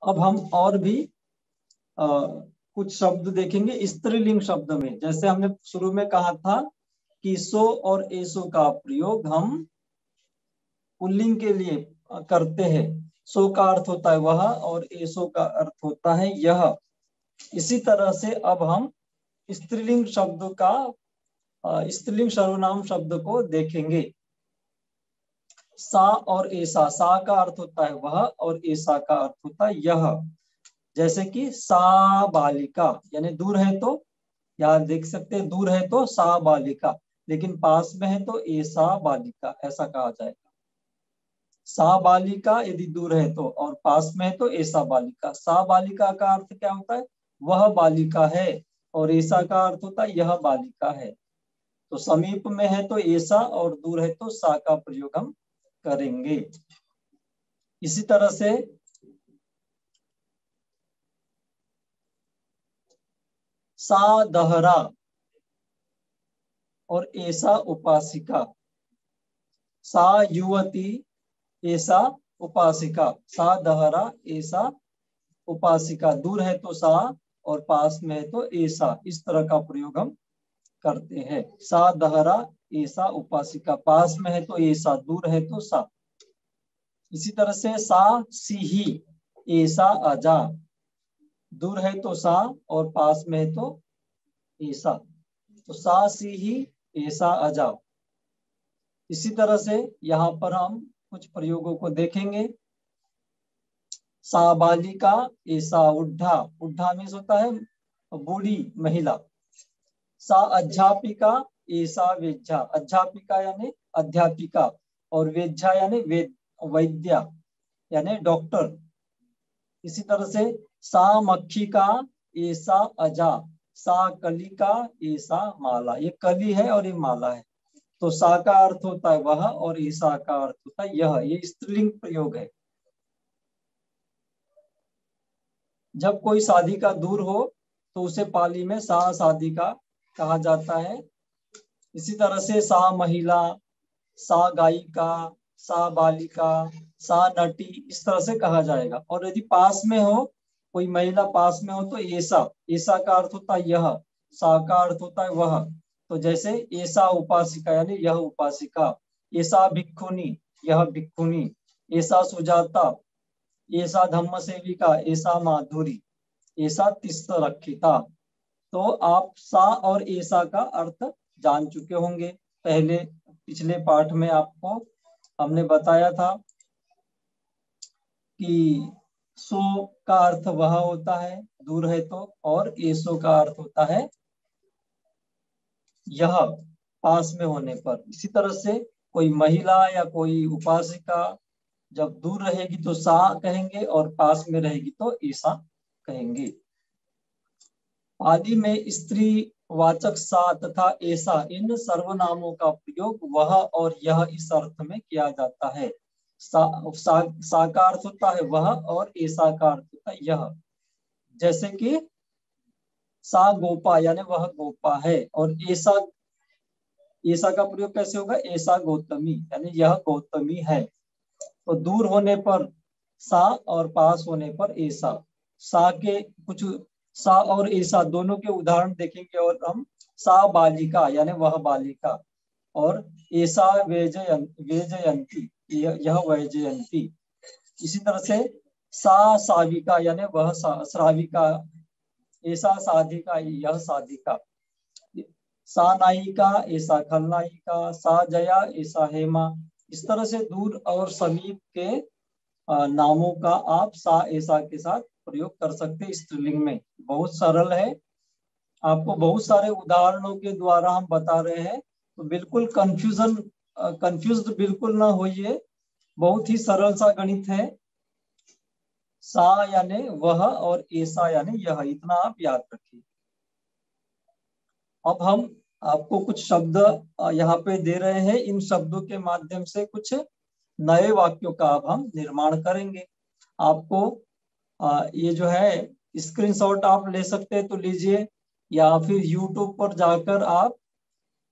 अब हम और भी कुछ शब्द देखेंगे स्त्रीलिंग शब्द में। जैसे हमने शुरू में कहा था कि सो और एसो का प्रयोग हम पुल्लिंग के लिए करते हैं। सो का अर्थ होता है वह और एसो का अर्थ होता है यह। इसी तरह से अब हम स्त्रीलिंग शब्द का स्त्रीलिंग सर्वनाम शब्द को देखेंगे। सा और ऐसा, सा का अर्थ होता है वह और ऐसा का अर्थ होता है यह। जैसे कि सा बालिका, यानी दूर है तो, यहाँ देख सकते हैं दूर है तो सा बालिका, लेकिन पास में है तो ऐसा बालिका, ऐसा कहा जाएगा। सा बालिका यदि दूर है तो, और पास में है तो ऐसा बालिका। सा बालिका का अर्थ क्या होता है? वह बालिका है, और ऐसा का अर्थ होता है यह बालिका है। तो समीप में है तो ऐसा और दूर है तो सा का प्रयोग हम करेंगे। इसी तरह से सा दहरा और ऐसा उपासिका। सा युवती ऐसा उपासिका। सा दहरा ऐसा उपासिका, दूर है तो सा और पास में है तो ऐसा, इस तरह का प्रयोग हम करते हैं। सा दहरा ऐसा उपासिका, पास में है तो ऐसा, दूर है तो सा। इसी तरह से सा सिही ऐसा अजा, दूर है तो सा और पास में है तो ऐसा, तो सा सिही ऐसा अजा। इसी तरह से यहाँ पर हम कुछ प्रयोगों को देखेंगे। सा बालिका ऐसा उड्ढा, उड्ढा मीन्स होता है बूढ़ी महिला। सा अध्यापिका ऐसा वेज्झा, अध्यापिका यानी अध्यापिका, और वेज्झा यानी वैद्या यानी डॉक्टर। इसी तरह से सा मक्खी का ऐसा अजा, सा कली का ऐसा माला। ये कली है और ये माला है। तो सा का अर्थ होता है वह और ईसा का अर्थ होता है यह। ये स्त्रीलिंग प्रयोग है। जब कोई शादी का दूर हो तो उसे पाली में सा शादी का कहा जाता है। इसी तरह से सा महिला, सा गायिका, सा बालिका, सा नटी, इस तरह से कहा जाएगा। और यदि पास में हो, कोई महिला पास में हो तो ऐसा, ऐसा का अर्थ होता है यह, सा का अर्थ होता है वह। तो जैसे ऐसा उपासिका यानी यह उपासिका, ऐसा भिक्षुनी यह भिक्षुनी, ऐसा सुजाता, ऐसा धम्म सेविका, ऐसा माधुरी, ऐसा तिस्त रक्षिता। तो आप सा और ऐसा का अर्थ जान चुके होंगे। पहले पिछले पाठ में आपको हमने बताया था कि सो का अर्थ वह होता है दूर है तो, और ऐसो का अर्थ होता है यह पास में होने पर। इसी तरह से कोई महिला या कोई उपासिका जब दूर रहेगी तो सा कहेंगे, और पास में रहेगी तो ऐसा कहेंगे। आदि में स्त्री वाचक सा तथा ऐसा इन सर्वनामों का प्रयोग वह और यह इस अर्थ में किया जाता है। सा का अर्थ होता है वह और ऐसा का अर्थ होता है यह। जैसे कि सा गोपा यानी वह गोपा है, और ऐसा, ऐसा का प्रयोग कैसे होगा? ऐसा गौतमी यानी यह गौतमी है। तो दूर होने पर सा और पास होने पर ऐसा। सा के कुछ, सा और ऐसा दोनों के उदाहरण देखेंगे। और हम सा बालिका यानी वह बालिका, और ऐसा वेजयंती यह वैजयंती। इसी तरह से सा साविका यानी वह श्राविका, ऐसा साधिका यह साधिका। सा नायिका ऐसा खलनायिका, सा जया ऐसा हेमा। इस तरह से दूर और समीप के नामों का आप सा ऐसा के साथ प्रयोग कर सकते हैं स्त्रीलिंग में। बहुत सरल है, आपको बहुत सारे उदाहरणों के द्वारा हम बता रहे हैं, तो बिल्कुल कंफ्यूज्ड बिल्कुल ना होइए। बहुत ही सरल सा गणित है। सा यानी वह और ऐसा यानी यह, इतना आप याद रखिए। अब हम आपको कुछ शब्द यहाँ पे दे रहे हैं। इन शब्दों के माध्यम से कुछ नए वाक्यों का अब हम निर्माण करेंगे। आपको ये जो है स्क्रीनशॉट आप ले सकते हैं तो लीजिए, या फिर यूट्यूब पर जाकर आप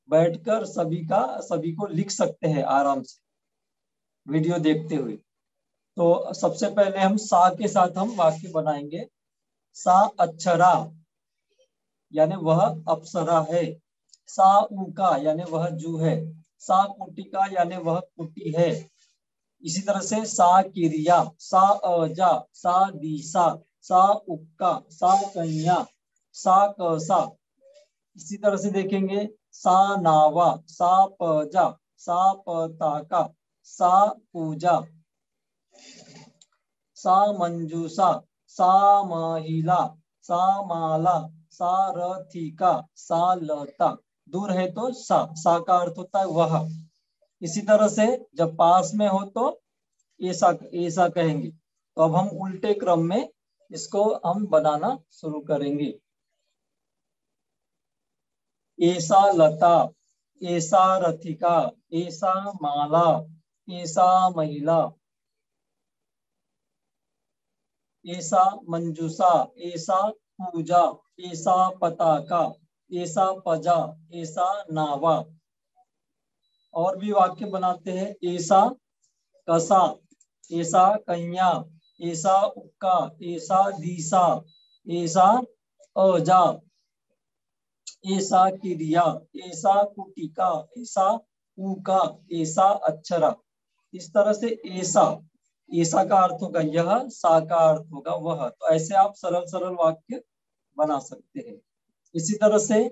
बैठकर सभी को लिख सकते हैं आराम से वीडियो देखते हुए। तो सबसे पहले हम सा के साथ हम वाक्य बनाएंगे। सा अक्षरा यानी वह अप्सरा है। सा ऊका यानी वह जू है। सा कुटिका यानी वह कुटी है। इसी तरह से सा किरिया, सा अजा, सा दिशा, सा उक्का, सा कन्या, सा कसा। इसी तरह से देखेंगे सा नावा, सा पजा, सा पताका, सा पूजा, सा मंजूषा, सा महिला, सा माला, सा रथिका, सा लता। दूर है तो सा का अर्थ होता है वह। इसी तरह से जब पास में हो तो ऐसा ऐसा कहेंगे। तो अब हम उल्टे क्रम में इसको हम बनाना शुरू करेंगे। ऐसा लता, ऐसा रथिका, ऐसा माला, ऐसा महिला, ऐसा मंजूषा, ऐसा पूजा, ऐसा पताका, ऐसा पजा, ऐसा नावा। और भी वाक्य बनाते हैं। ऐसा कसा, ऐसा कन्या, ऐसा उक्का, ऐसा दिशा, ऐसा अजा, ऐसा क्रिया, ऐसा कुटिका, ऐसा ऊका, ऐसा अक्षरा। इस तरह से ऐसा, ऐसा का अर्थ होगा यह, सा का अर्थ होगा वह। तो ऐसे आप सरल सरल वाक्य बना सकते हैं। इसी तरह से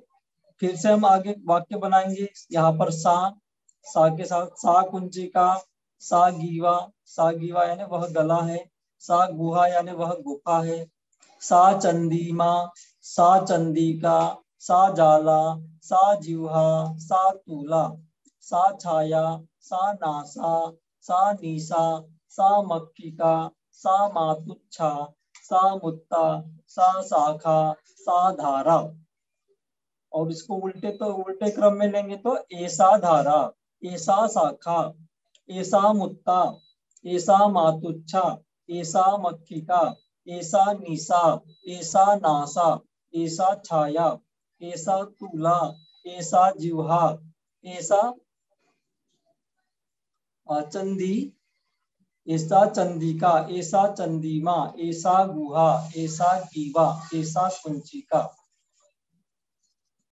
फिर से हम आगे वाक्य बनाएंगे। यहाँ पर सा के साथ सा कुंचिका, सा गीवा यानी वह गला है। सा गुहा यानी वह गुफा है। सा चंदीमा, सा चंदिका, सा जाला, सा जिह्वा, सा तूला, सा छाया, सा नासा, सा नीसा, सा मक्खिका, सा मातुच्छा, सा मुत्ता, सा शाखा, सा धारा। और इसको उल्टे क्रम में लेंगे तो ऐसा धारा, ऐसा शाखा, ऐसा मुत्ता, ऐसा मातुच्छा, ऐसा मक्खिका, ऐसा निशा, ऐसा नासा, ऐसा छाया, ऐसा तुला, ऐसा जिह्वा, ऐसा चंदी, ऐसा चंदिका, ऐसा चंदीमा, ऐसा गुहा, ऐसा गीवा, ऐसा कुंचिका।